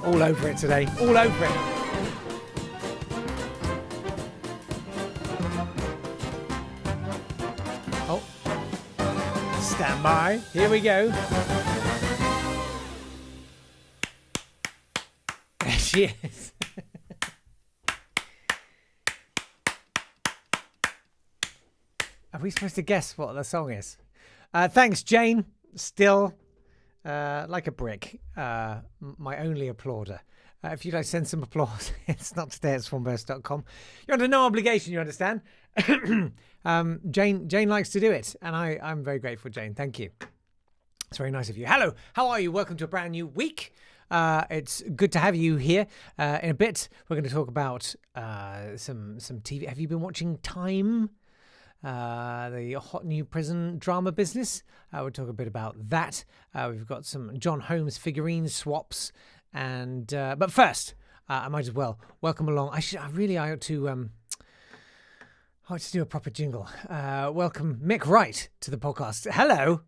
All over it today. All over it. Oh. Stand by. Here we go. There she is. Are we supposed to guess what the song is? Thanks, Jane. Still like a brick. My only applauder. If you'd like to send some applause, it's not today at swanburst.com. You're under no obligation, you understand? Jane likes to do it, and I'm very grateful, Jane. Thank you. It's very nice of you. Hello, how are you? Welcome to a brand new week. It's good to have you here. In a bit, we're going to talk about some TV. Have you been watching Time? The hot new prison drama business. We'll talk a bit about that. We've got some John Holmes figurine swaps, and but first, I might as well welcome along. I ought to do a proper jingle. Welcome Mic Wright to the podcast. Hello.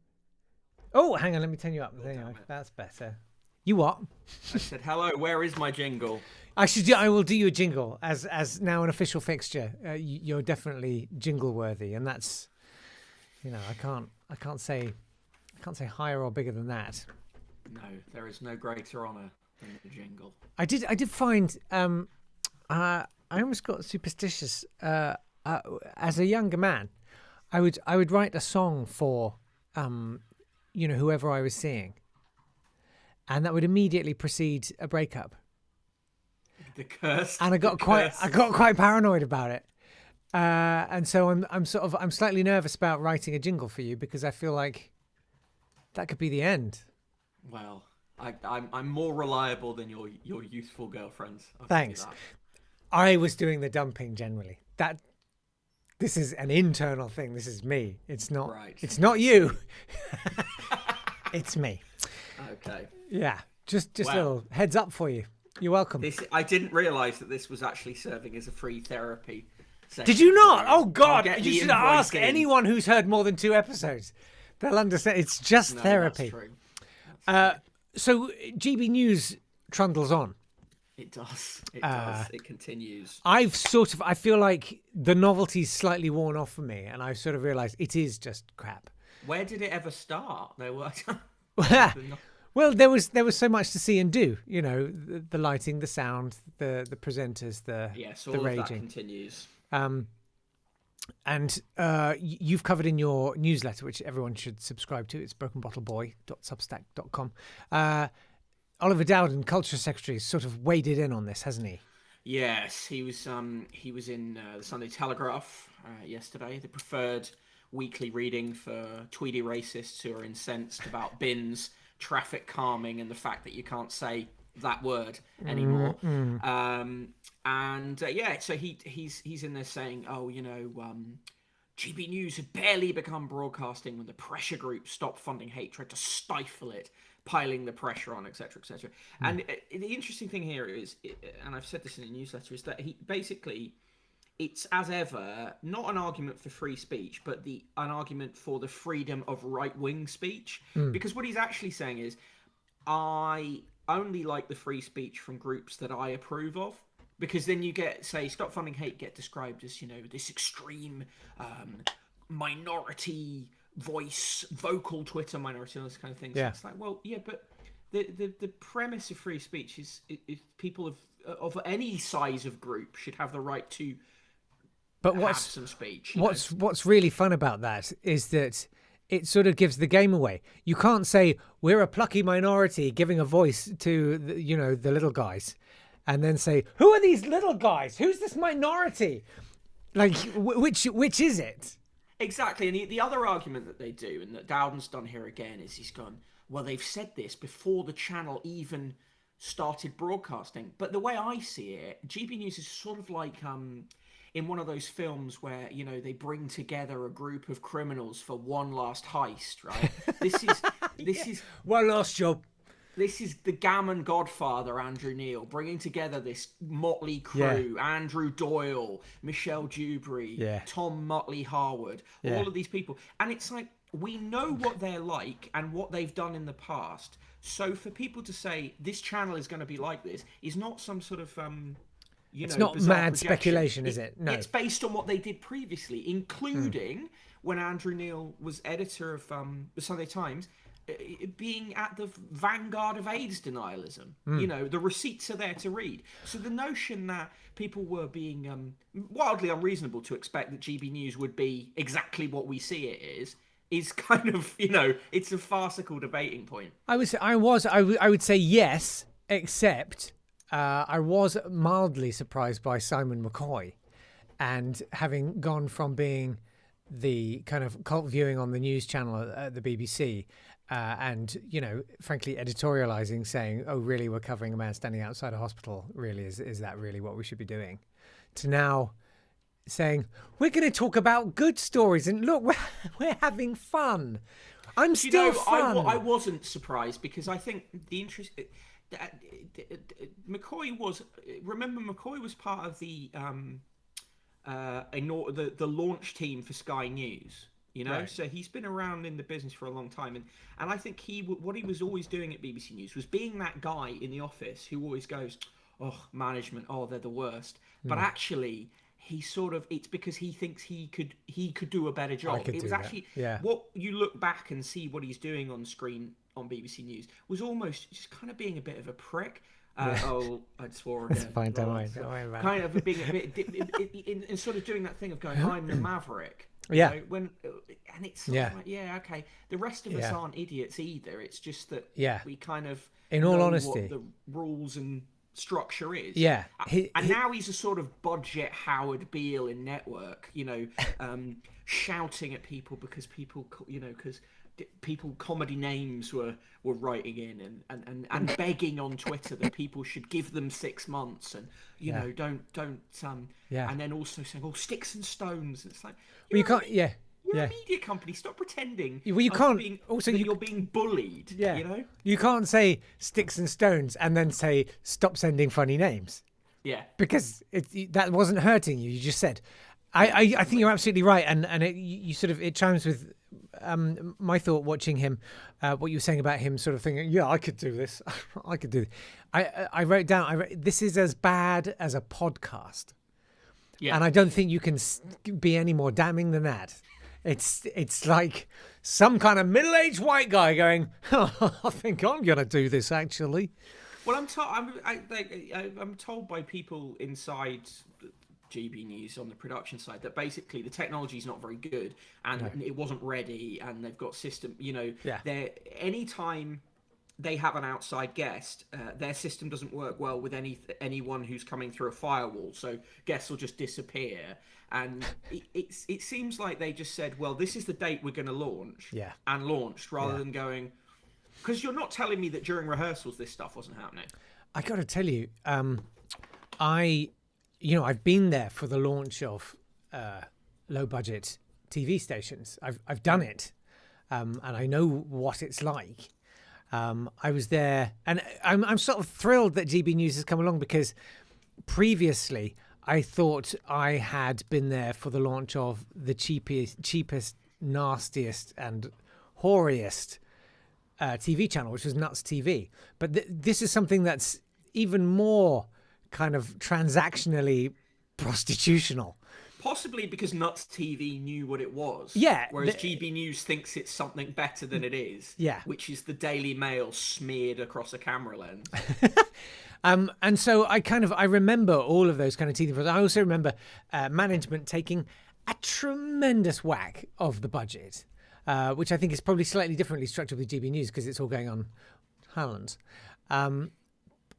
Oh, hang on, let me turn you up. There you go. That's better. You what? I said hello. Where is my jingle? I will do you a jingle as now an official fixture. You're definitely jingle worthy, and that's, I can't say higher or bigger than that. No, there is no greater honour than the jingle. I did find I almost got superstitious. As a younger man, I would write a song for whoever I was seeing, and that would immediately precede a breakup. The curse. And I got quite paranoid about it, and so I'm slightly nervous about writing a jingle for you because I feel like that could be the end. Well, I'm more reliable than your youthful girlfriends. Thanks. I was doing the dumping generally. This is an internal thing. This is me. It's not. Right. It's not you. It's me. Okay. Yeah. Just a little heads up for you. You're welcome. I didn't realise that this was actually serving as a free therapy session. Did you not? Oh, God. You should ask anyone who's heard more than 2 episodes. They'll understand. It's just therapy. That's true. So GB News trundles on. It does. It does. It continues. I feel like the novelty's slightly worn off for me, and I've sort of realised it is just crap. Where did it ever start? There were... Well, there was so much to see and do. The lighting, the sound, the presenters, the all raging. Of that continues. And you've covered in your newsletter, which everyone should subscribe to. It's brokenbottleboy.substack.com. Oliver Dowden, Culture Secretary, sort of waded in on this, hasn't he? Yes, he was in the Sunday Telegraph yesterday, the preferred weekly reading for tweedy racists who are incensed about bins, traffic calming, and the fact that you can't say that word anymore. So he's in there saying, GB News had barely begun broadcasting when the pressure group stopped funding hate, tried to stifle it, piling the pressure on, etc., etc. And the interesting thing here is, and I've said this in the newsletter, is that it's as ever not an argument for free speech, but an argument for the freedom of right-wing speech. Because what he's actually saying is, I only like the free speech from groups that I approve of. Because then you get, say, Stop Funding Hate get described as, this extreme minority voice, vocal Twitter minority, all this kind of thing. So it's like, well, yeah, but the premise of free speech is people of any size of group should have the right to have some speech. What's really fun about that is that it sort of gives the game away. You can't say we're a plucky minority giving a voice to the little guys, and then say, who are these little guys? Who's this minority? Like, which is it? Exactly, and the other argument that they do, and that Dowden's done here again, is he's gone, well, they've said this before the channel even started broadcasting. But the way I see it, GB News is sort of like in one of those films where, they bring together a group of criminals for one last heist, right? This is one last job. This is the gammon godfather, Andrew Neil, bringing together this motley crew. Andrew Doyle, Michelle Dewberry, Tom Motley Harwood, all of these people. And it's like, we know what they're like and what they've done in the past. So for people to say this channel is going to be like this is not some sort of it's not mad speculation, is it? No, it's based on what they did previously, including when Andrew Neil was editor of the Sunday Times, being at the vanguard of AIDS denialism. You know, the receipts are there to read. So the notion that people were being wildly unreasonable to expect that GB News would be exactly what we see it is kind of, you know, it's a farcical debating point. I would say yes, except I was mildly surprised by Simon McCoy, and having gone from being the kind of cult viewing on the news channel at the BBC, and, you know, frankly editorializing, saying, oh, really, we're covering a man standing outside a hospital, really, is that really what we should be doing, to now saying, we're going to talk about good stories, and look, we're having fun. I'm still fun. I wasn't surprised, because I think the interest... McCoy was part of the launch team for Sky News, you know, so he's been around in the business for a long time, and I think what he was always doing at BBC News was being that guy in the office who always goes, oh, management, oh, they're the worst, but actually he sort of, it's because he thinks he could do a better job. It was actually what you look back and see what he's doing on screen on BBC News was almost just kind of being a bit of a prick. Oh, I swore again. It's fine, don't worry about it. Kind of being a bit in sort of doing that thing of going, I'm the maverick. Yeah. You know, and it's sort of like, okay. The rest of us aren't idiots either. It's just that we kind of, in all know honesty, what the rules and structure is. Yeah. Now he's a sort of budget Howard Beale in Network, you know, shouting at people because people comedy names were writing in and begging on Twitter that people should give them 6 months, and you know, don't and then also saying, oh, sticks and stones. It's like, you can't you're a media company, stop pretending you can't you're being bullied. You know, you can't say sticks and stones and then say stop sending funny names, because that wasn't hurting you. You just said, I think you're absolutely right, and it chimes with my thought watching him, what you were saying about him sort of thinking, I could do this. I could do this. I wrote down, this is as bad as a podcast. And I don't think you can be any more damning than that. It's like some kind of middle-aged white guy going, I think I'm going to do this, actually. Well, I'm told by people inside GB News on the production side that basically the technology is not very good, and it wasn't ready, and they've got system, you know, anytime they have an outside guest, their system doesn't work well with anyone who's coming through a firewall, so guests will just disappear. And it seems like they just said, well, this is the date we're going to launch, and launched, rather than going, because you're not telling me that during rehearsals this stuff wasn't happening. I got to tell you, I've been there for the launch of low budget TV stations. I've done it, and I know what it's like. I was there, and I'm sort of thrilled that GB News has come along, because previously I thought I had been there for the launch of the cheapest, nastiest, and hoariest TV channel, which was Nuts TV. But this is something that's even more kind of transactionally prostitutional. Possibly because Nuts TV knew what it was. Whereas GB News thinks it's something better than it is. Which is the Daily Mail smeared across a camera lens. And so I remember all of those kind of TV programs. I also remember management taking a tremendous whack of the budget, which I think is probably slightly differently structured with GB News because it's all going on Haaland.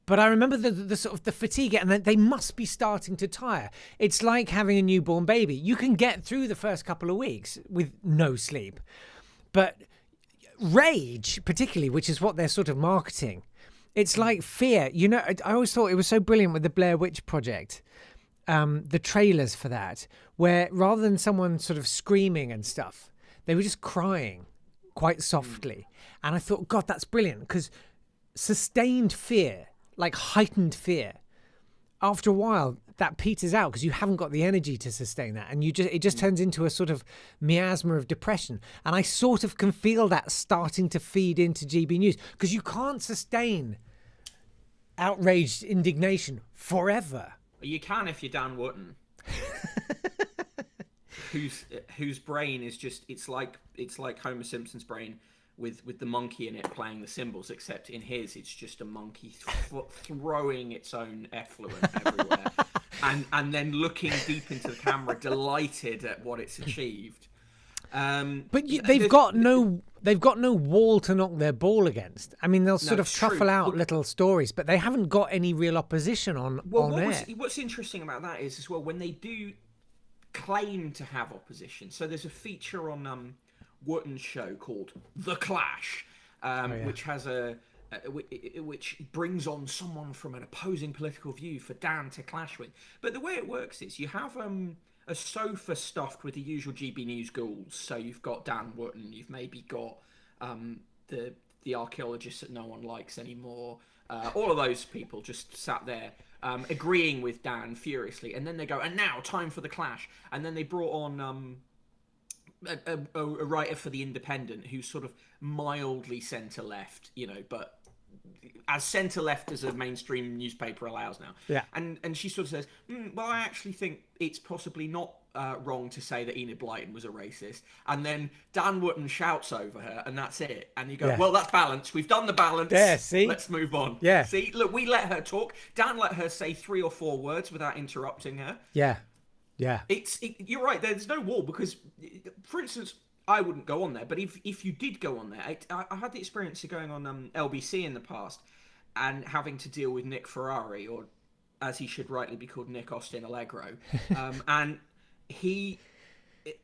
But I remember the sort of the fatigue, and that they must be starting to tire. It's like having a newborn baby. You can get through the first couple of weeks with no sleep. But rage, particularly, which is what they're sort of marketing, it's like fear. You know, I always thought it was so brilliant with the Blair Witch Project, the trailers for that, where rather than someone sort of screaming and stuff, they were just crying quite softly. And I thought, God, that's brilliant, because sustained fear, like heightened fear, after a while that peters out because you haven't got the energy to sustain that, and it just turns into a sort of miasma of depression. And I sort of can feel that starting to feed into GB News, because you can't sustain outraged indignation forever. You can if you're Dan Wootton. whose brain is just it's like Homer Simpson's brain with the monkey in it playing the cymbals, except in his it's just a monkey throwing its own effluent everywhere and then looking deep into the camera, delighted at what it's achieved. But they've got no wall to knock their ball against. I mean, they'll sort of truffle out little stories, but they haven't got any real opposition on air. What's interesting about that is, as well, when they do claim to have opposition. So there's a feature on Wootton's show called The Clash, which has which brings on someone from an opposing political view for Dan to clash with. But the way it works is you have a sofa stuffed with the usual GB News ghouls. So you've got Dan Wootton, you've maybe got the archaeologist that no one likes anymore. All of those people just sat there agreeing with Dan furiously, and then they go, and now time for the clash. And then they brought on a writer for The Independent who's sort of mildly centre left, but as centre left as a mainstream newspaper allows now. Yeah. And she sort of says, well, I actually think it's possibly not wrong to say that Enid Blyton was a racist. And then Dan Wootton shouts over her, and that's it. And you go, well, that's balance. We've done the balance. Yeah, see? Let's move on. Yeah. See, look, we let her talk. Dan let her say 3 or 4 words without interrupting her. Yeah. Yeah. You're right. There's no wall because, for instance, I wouldn't go on there. But if you did go on there, I had the experience of going on LBC in the past and having to deal with Nick Ferrari, or as he should rightly be called, Nick Austin Allegro. And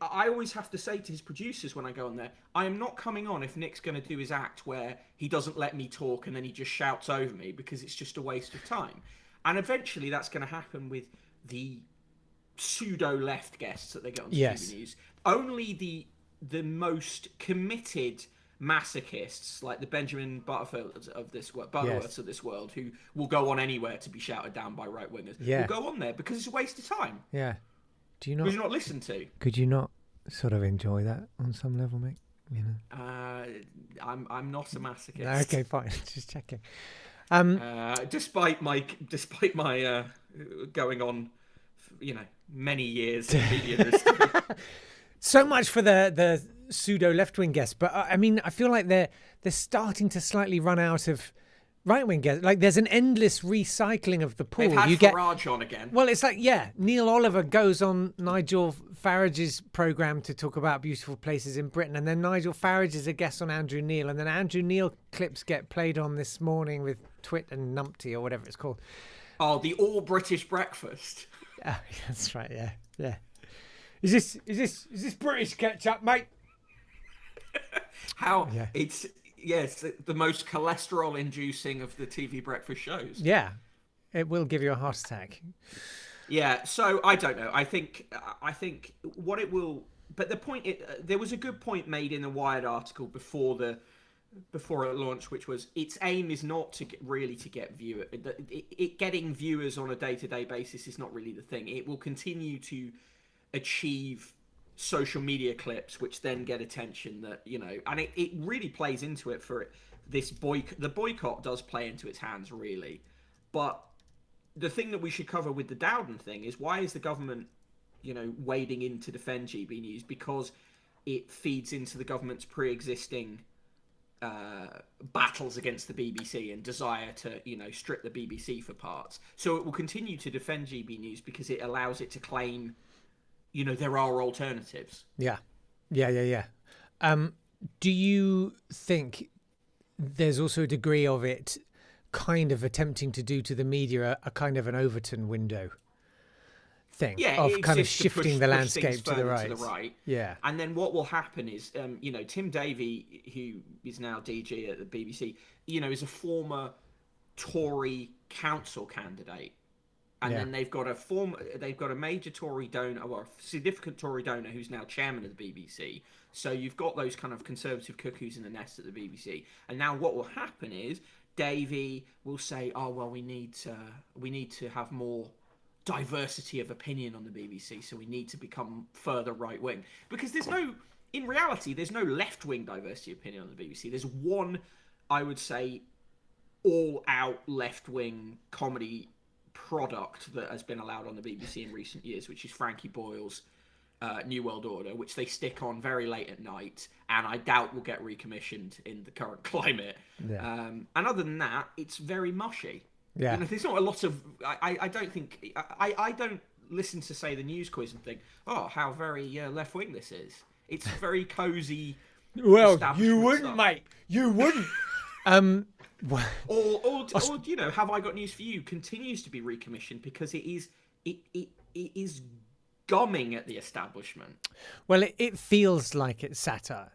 I always have to say to his producers when I go on there, I am not coming on if Nick's going to do his act where he doesn't let me talk and then he just shouts over me, because it's just a waste of time. And eventually that's going to happen with the pseudo-left guests that they get on TV News. Only the most committed masochists, like the Benjamin Butterfields of this world, Butterworths of this world, who will go on anywhere to be shouted down by right-wingers, will go on there because it's a waste of time. Yeah. Do you not? Because you're not listened to. Could you not sort of enjoy that on some level, mate? I'm not a masochist. Okay, fine. Just checking. Despite my going on, many years in media industry. So much for the pseudo left-wing guests, but I mean, I feel like they're starting to slightly run out of right-wing guests. Like, there's an endless recycling of the pool. They've had Farage on again. Well, it's like, Neil Oliver goes on Nigel Farage's programme to talk about beautiful places in Britain, and then Nigel Farage is a guest on Andrew Neil, and then Andrew Neil clips get played on This Morning with Twit and Numpty, or whatever it's called. Oh, the all-British breakfast. Oh, that's right, yeah. Is this British ketchup, mate? It's the most cholesterol-inducing of the TV breakfast shows. Yeah, it will give you a heart attack. Yeah, so I don't know. I think what it will. But the point, there was a good point made in the Wired article before it launched, which was its aim is not to get viewers. Getting viewers on a day-to-day basis is not really the thing. It will continue to achieve social media clips which then get attention, that and it really plays into it for this the boycott does play into its hands, really. But the thing that we should cover with the Dowden thing is, why is the government wading in to defend GB News? Because it feeds into the government's pre-existing battles against the BBC and desire to strip the BBC for parts. So it will continue to defend GB News because it allows it to claim there are alternatives. Yeah. Do you think there's also a degree of it kind of attempting to do to the media a kind of an Overton window thing? Yeah, of kind of shifting the landscape to the right. Yeah. And then what will happen is, Tim Davie, who is now DG at the BBC, is a former Tory council candidate. And then they've got a major Tory donor, or a significant Tory donor, who's now chairman of the BBC. So you've got those kind of conservative cuckoos in the nest at the BBC. And now what will happen is Davey will say, "Oh well, we need to have more diversity of opinion on the BBC, so we need to become further right wing." Because in reality, there's no left wing diversity of opinion on the BBC. There's one, I would say, all out left wing comedy product that has been allowed on the BBC in recent years, which is Frankie Boyle's New World Order, which they stick on very late at night, and I doubt will get recommissioned in the current climate. Yeah. And other than that, it's very mushy. Yeah. You know, there's not a lot of. I don't think. I don't listen to, say, the news quiz and think, oh, how very left wing this is. It's very cozy. Well, you wouldn't, stuff. mate. You wouldn't. Or you know, Have I Got News for You continues to be recommissioned because it is gumming at the establishment. Well, it feels like it's satire,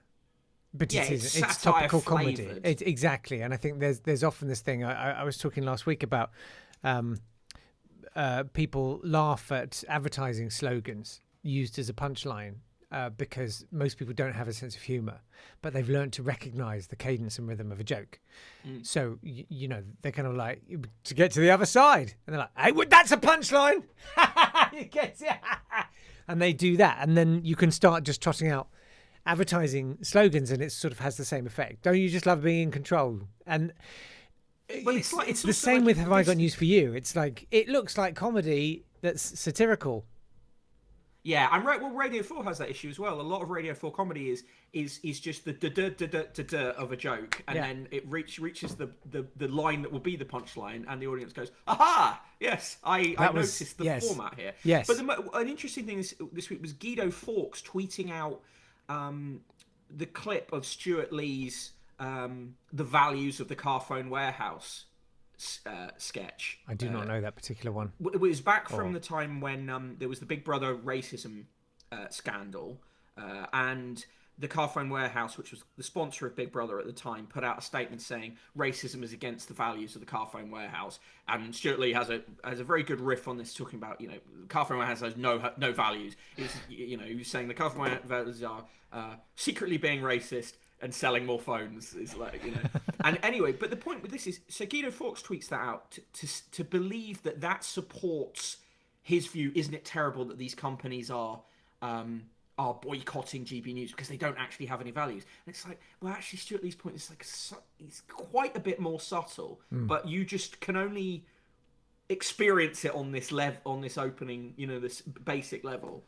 but yeah, it isn't. It's satire topical comedy. flavoured. Exactly, and I think there's often this thing. I was talking last week about people laugh at advertising slogans used as a punchline. Because most people don't have a sense of humour, but they've learned to recognise the cadence and rhythm of a joke. So, you know, they're kind of like, to get to the other side. And they're like, hey, that's a punchline. You get it? And they do that. And then you can start just trotting out advertising slogans and it sort of has the same effect. Don't you just love being in control? And But it's the same with Have I Got News for You? It's like, it looks like comedy that's satirical. Yeah, and well, Radio 4 has that issue as well. A lot of Radio 4 comedy is just the da of a joke, and then it reaches the line that will be the punchline, and the audience goes, "Aha! Yes, I noticed the format here." Yes. But an interesting thing this week was Guido Fawkes tweeting out the clip of Stuart Lee's "The Values of the Car Phone Warehouse" sketch. I do not know that particular one. It was back from the time when there was the Big Brother racism scandal, and the Car Phone Warehouse, which was the sponsor of Big Brother at the time, put out a statement saying racism is against the values of the Car Phone Warehouse. And Stuart Lee has a very good riff on this, talking about, you know, the Car Phone Warehouse has no values. He was saying the Car Phone Warehouse are secretly being racist and selling more phones, is like, you know. And anyway, but the point with this is, so Guido Fawkes tweets that out to believe that supports his view. Isn't it terrible that these companies are boycotting GB News because they don't actually have any values? And it's like, well, actually, Stuart Lee's point is like, it's quite a bit more subtle, but you just can only experience it on this level, on this opening, you know, this basic level.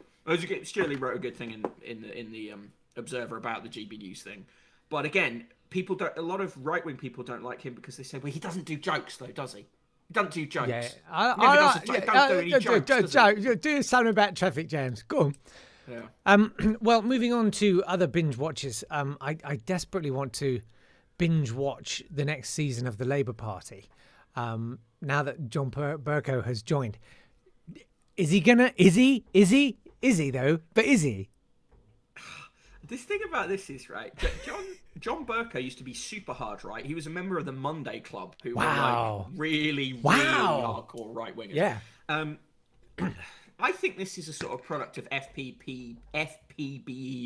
Stuart Lee wrote a good thing in the Observer about the GB News thing. But again, a lot of right-wing people don't like him because they say, well, he doesn't do jokes, though, does he? He doesn't do jokes. Yeah, don't do any jokes. Do something about traffic jams. Go on. Yeah. Well, moving on to other binge watches. I desperately want to binge watch the next season of the Labour Party. Now that John Bercow has joined, is he gonna? Is he though? But is he? This thing about this is, right, John Bercow used to be super hard right. He was a member of the Monday Club, who were like really hardcore right wingers. Yeah. I think this is a sort of product of FPBE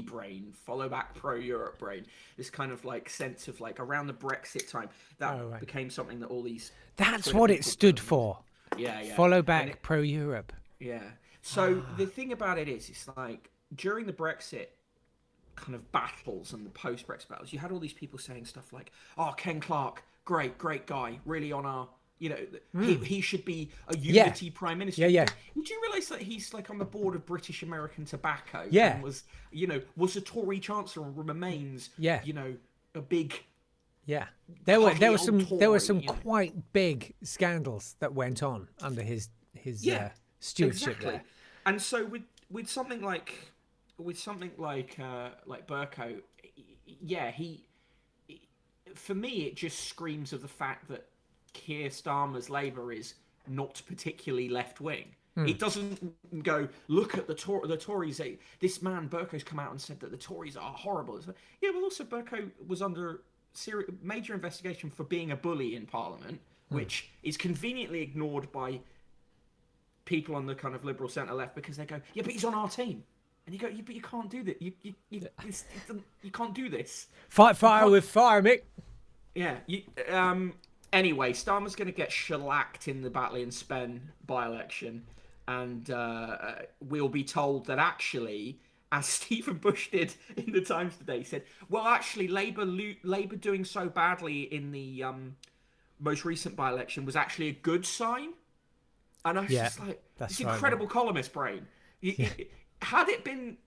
brain, follow back pro-Europe brain. This kind of like sense of like around the Brexit time that became something that all these. That's what it stood for. Yeah. Follow back pro-Europe. Yeah. So the thing about it is, it's like during the Brexit kind of battles and the post-Brexit battles, you had all these people saying stuff like, "Oh, Ken Clarke, great guy, really on our, you know, he should be a unity prime minister." Yeah. Did you realise that he's like on the board of British American Tobacco? Yeah. And was a Tory chancellor and remains, you know, a big. Yeah. There were some Tory, quite big scandals that went on under his stewardship exactly. there. And so with something like Bercow, he for me it just screams of the fact that Keir Starmer's Labour is not particularly left wing. It doesn't go, look at the Tories. This man Bercow's come out and said that the Tories are horrible. Yeah, well, also Bercow was under major investigation for being a bully in Parliament, which is conveniently ignored by people on the kind of liberal centre left because they go, yeah, but he's on our team. And you go, yeah, but you can't do that. You can't do this. Fight fire with fire, Mick. Yeah. Anyway, Starmer's going to get shellacked in the Batley and Spen by-election, and we'll be told that actually, as Stephen Bush did in the Times today, he said, well, actually, Labour doing so badly in the most recent by-election was actually a good sign. And I was just like, this incredible columnist brain. Had it been,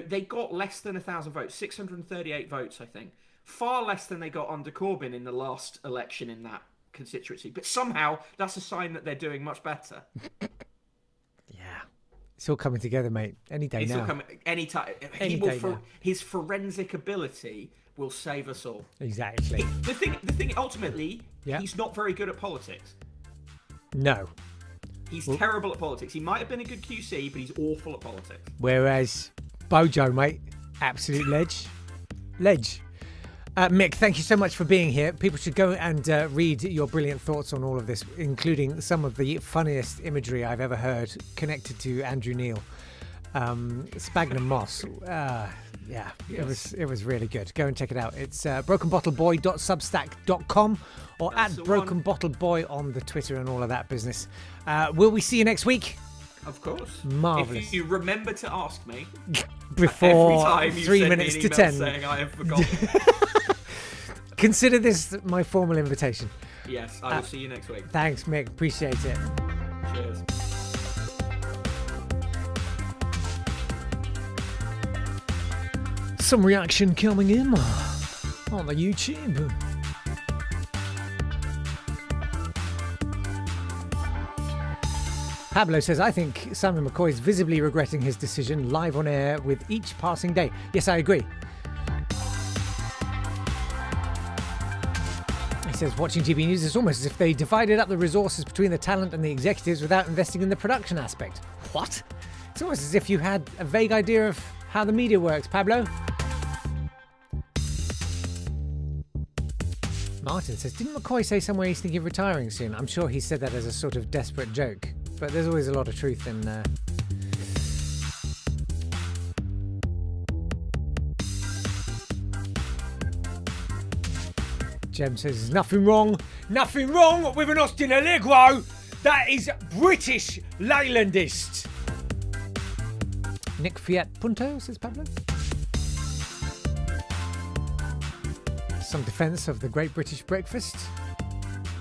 they got less than 1,000 votes, 638 votes, I think. Far less than they got under Corbyn in the last election in that constituency. But somehow, that's a sign that they're doing much better. Yeah. It's all coming together, mate. Any day now. Any time. His forensic ability will save us all. Exactly. The thing, ultimately, he's not very good at politics. No. He's terrible at politics. He might have been a good QC, but he's awful at politics. Whereas Bojo, mate, absolute ledge. Mick, thank you so much for being here. People should go and read your brilliant thoughts on all of this, including some of the funniest imagery I've ever heard connected to Andrew Neil. Sphagnum moss. It was really good. Go and check it out. It's brokenbottleboy.substack.com or at brokenbottleboy on the Twitter and all of that business. Will we see you next week? Of course. Marvellous. If you remember to ask me before every time you 3 send minutes me to an 10. email saying I have forgotten. Consider this my formal invitation. Yes, I will see you next week. Thanks, Mick. Appreciate it. Cheers. Some reaction coming in on the YouTube. Pablo says, I think Simon McCoy is visibly regretting his decision live on air with each passing day. Yes, I agree. He says, watching TV News is almost as if they divided up the resources between the talent and the executives without investing in the production aspect. What? It's almost as if you had a vague idea of how the media works, Pablo. Martin says, didn't McCoy say somewhere he's thinking of retiring soon? I'm sure he said that as a sort of desperate joke, but there's always a lot of truth in Jem says, there's nothing wrong with an Austin Allegro. That is British Leylandist. Nick Fiat Punto, says Pablo. Some defence of the Great British Breakfast.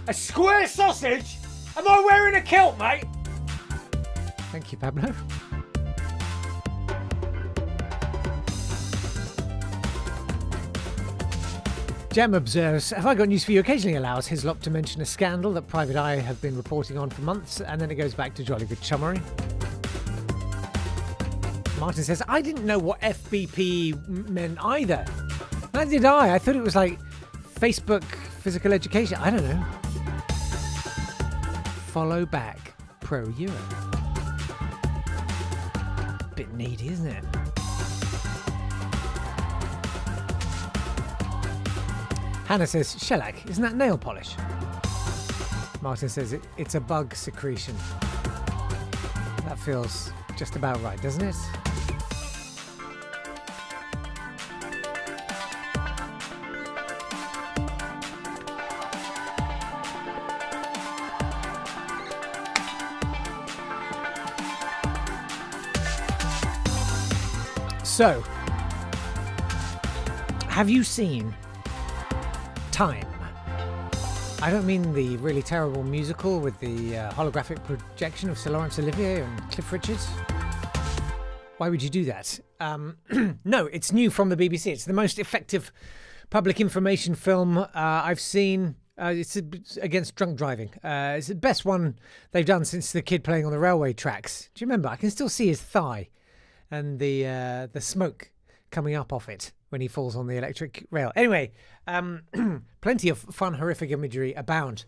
A square sausage? Am I wearing a kilt, mate? Thank you, Pablo. Jem observes, have I got news for you? Occasionally allows Hislop to mention a scandal that Private Eye have been reporting on for months, and then it goes back to jolly good chummery. Martin says, I didn't know what FBP meant either. Neither did I. I thought it was like Facebook physical education. I don't know. Follow back pro-Euro. Bit needy, isn't it? Hannah says, shellac, isn't that nail polish? Martin says, it's a bug secretion. That feels just about right, doesn't it? So, have you seen Time? I don't mean the really terrible musical with the holographic projection of Sir Laurence Olivier and Cliff Richards. Why would you do that? No, it's new from the BBC. It's the most effective public information film I've seen. It's against drunk driving. It's the best one they've done since the kid playing on the railway tracks. Do you remember? I can still see his thigh and the smoke coming up off it when he falls on the electric rail. Anyway, plenty of fun, horrific imagery abound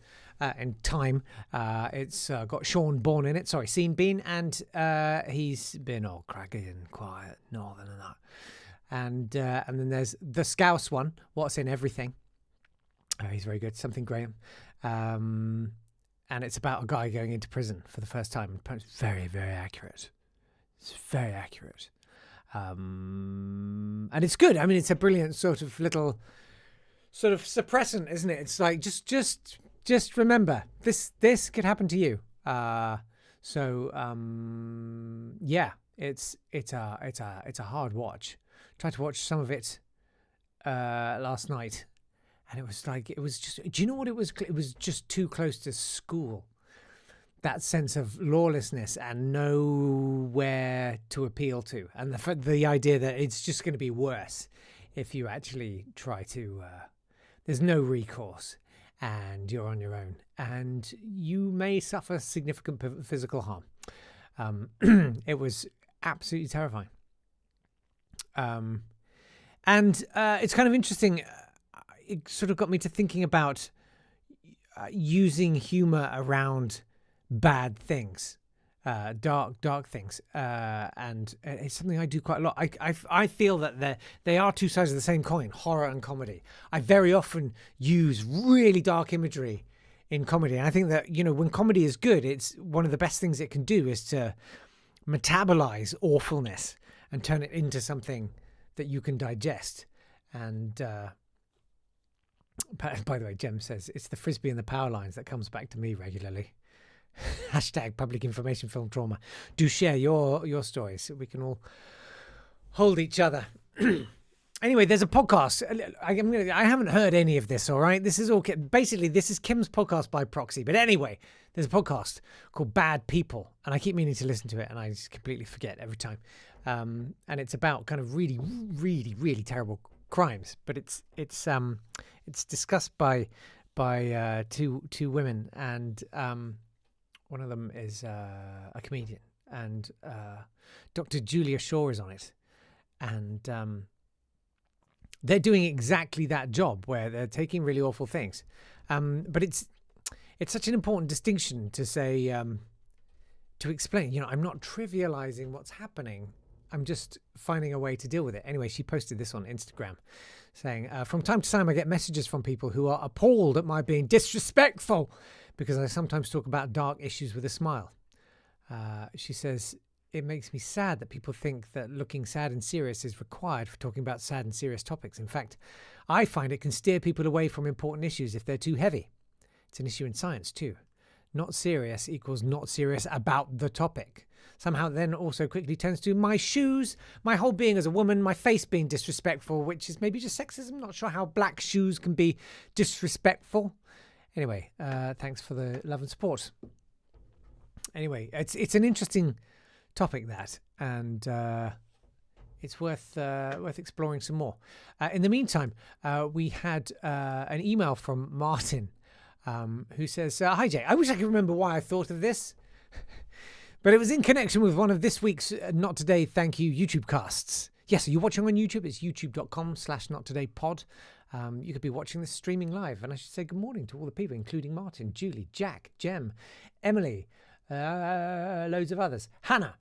in Time. It's got Sean Bourne in it. Sorry, Sean Bean, and he's been all craggy and quiet, northern and that. And then there's the Scouse one. What's in Everything? He's very good. Something Graham. And it's about a guy going into prison for the first time. It's very, very accurate. It's very accurate. And it's good. I mean, it's a brilliant sort of little sort of suppressant, isn't it? It's like just remember this could happen to you. Yeah, it's a hard watch. Tried to watch some of it last night, and it was like, it was just, do you know what it was? It was just too close to school. That sense of lawlessness and nowhere to appeal to, and the idea that it's just going to be worse if you actually try to. There's no recourse, and you're on your own, and you may suffer significant physical harm. It was absolutely terrifying. And it's kind of interesting. It sort of got me to thinking about using humor around bad things, dark things, and it's something I do quite a lot. I feel that they are two sides of the same coin, horror and comedy. I very often use really dark imagery in comedy, and I think that, you know, when comedy is good, it's one of the best things it can do is to metabolize awfulness and turn it into something that you can digest. And by the way, Jem says it's the frisbee and the power lines that comes back to me regularly. Hashtag public information film trauma. Do share your stories so we can all hold each other. Anyway, there's a podcast. I haven't heard any of this, all right? This is all basically, this is Kim's podcast by proxy. But anyway, there's a podcast called Bad People, and I keep meaning to listen to it, and I just completely forget every time. And it's about kind of really, really, really terrible crimes, but it's discussed by two women, and one of them is a comedian, and Dr. Julia Shaw is on it, and they're doing exactly that job where they're taking really awful things, but it's such an important distinction to say, to explain. You know, I'm not trivializing what's happening. I'm just finding a way to deal with it. Anyway, she posted this on Instagram saying, from time to time, I get messages from people who are appalled at my being disrespectful because I sometimes talk about dark issues with a smile. She says, it makes me sad that people think that looking sad and serious is required for talking about sad and serious topics. In fact, I find it can steer people away from important issues if they're too heavy. It's an issue in science too. Not serious equals not serious about the topic. Somehow then also quickly turns to my shoes, my whole being as a woman, my face being disrespectful, which is maybe just sexism. Not sure how black shoes can be disrespectful. Anyway, thanks for the love and support. Anyway, it's an interesting topic, that, and it's worth exploring some more. In the meantime, we had an email from Martin, who says, hi Jay, I wish I could remember why I thought of this, but it was in connection with one of this week's Not Today Thank You YouTubecasts. Yes, are you watching on YouTube? It's youtube.com/nottodaypod. You could be watching this streaming live, and I should say good morning to all the people, including Martin, Julie, Jack, Jem, Emily, loads of others, Hannah,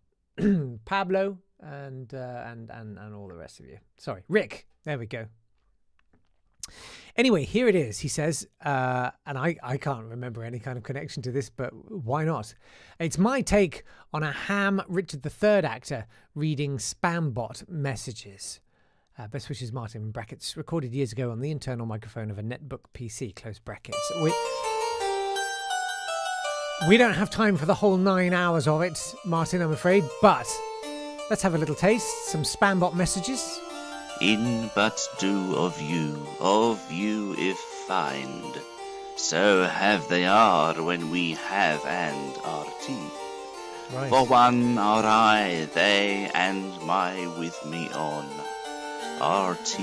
Pablo, and all the rest of you. Sorry, Rick. There we go. Anyway, here it is. He says, and I can't remember any kind of connection to this, but why not? It's my take on a ham Richard III actor reading spam bot messages. Best wishes, Martin, in brackets, recorded years ago on the internal microphone of a netbook PC, close brackets. We don't have time for the whole 9 hours of it, Martin, I'm afraid, but let's have a little taste. Some spam bot messages. In but do of you if find. So have they are when we have and are tea. Right. For one are I, they, and my with me on. RT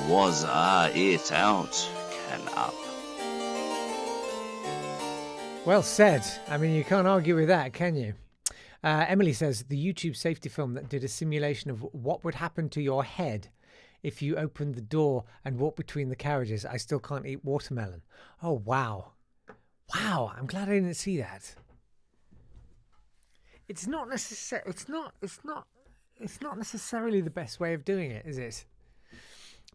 was it out, can up. Well said. I mean, you can't argue with that, can you? Emily says, the YouTube safety film that did a simulation of what would happen to your head if you opened the door and walked between the carriages. I still can't eat watermelon. Oh, wow. Wow, I'm glad I didn't see that. It's not necessarily the best way of doing it, is it?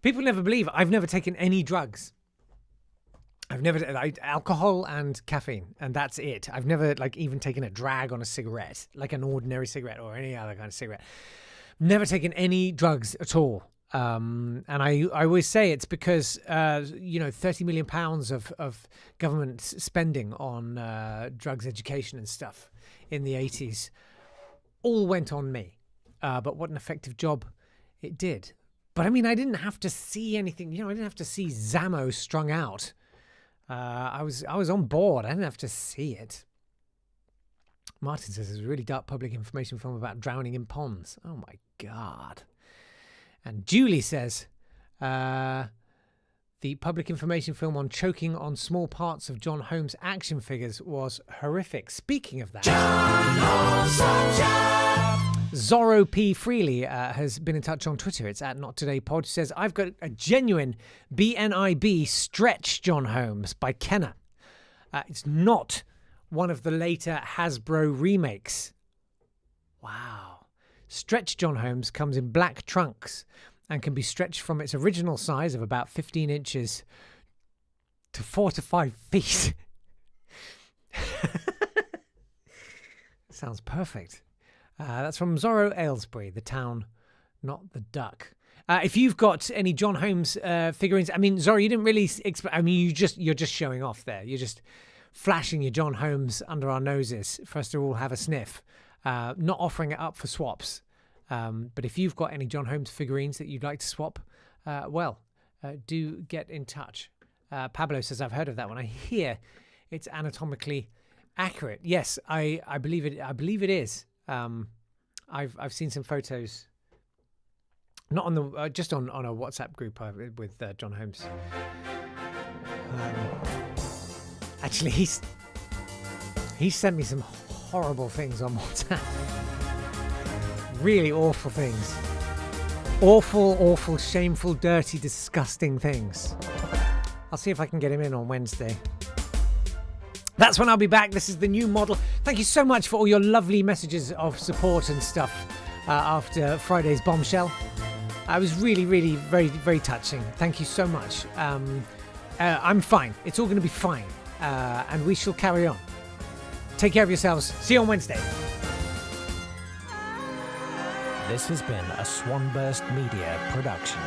People never believe I've never taken any drugs. I've never alcohol and caffeine, and that's it. I've never even taken a drag on a cigarette, like an ordinary cigarette or any other kind of cigarette. Never taken any drugs at all. And I always say it's because, £30 million of government spending on drugs education and stuff in the 80s all went on me. But what an effective job it did. But I mean, I didn't have to see anything. I didn't have to see Zammo strung out. I was on board. I didn't have to see it. Martin says it's a really dark public information film about drowning in ponds. Oh my God. And Julie says, the public information film on choking on small parts of John Holmes' action figures was horrific. Speaking of that, Zorro P. Freely has been in touch on Twitter. It's at NotTodayPod. Says, I've got a genuine BNIB Stretch John Holmes by Kenner. It's not one of the later Hasbro remakes. Wow. Stretch John Holmes comes in black trunks and can be stretched from its original size of about 15 inches to 4 to 5 feet. Sounds perfect. That's from Zorro Aylesbury, the town, not the duck. If you've got any John Holmes figurines, I mean, Zorro, you didn't really I mean, you're just showing off there. You're just flashing your John Holmes under our noses for us to all have a sniff. Not offering it up for swaps. But if you've got any John Holmes figurines that you'd like to swap, do get in touch. Pablo says, I've heard of that one. I hear it's anatomically accurate. Yes, I believe it. I believe it is. I've seen some photos, not on the just on a WhatsApp group with John Holmes. Actually, he's sent me some horrible things on WhatsApp. Really awful things. Awful, shameful, dirty, disgusting things. I'll see if I can get him in on Wednesday. That's when I'll be back. This is the new model. Thank you so much for all your lovely messages of support and stuff after Friday's bombshell. I was really, really very, very touching. Thank you so much. I'm fine. It's all going to be fine. And we shall carry on. Take care of yourselves. See you on Wednesday. This has been a Swanburst Media production.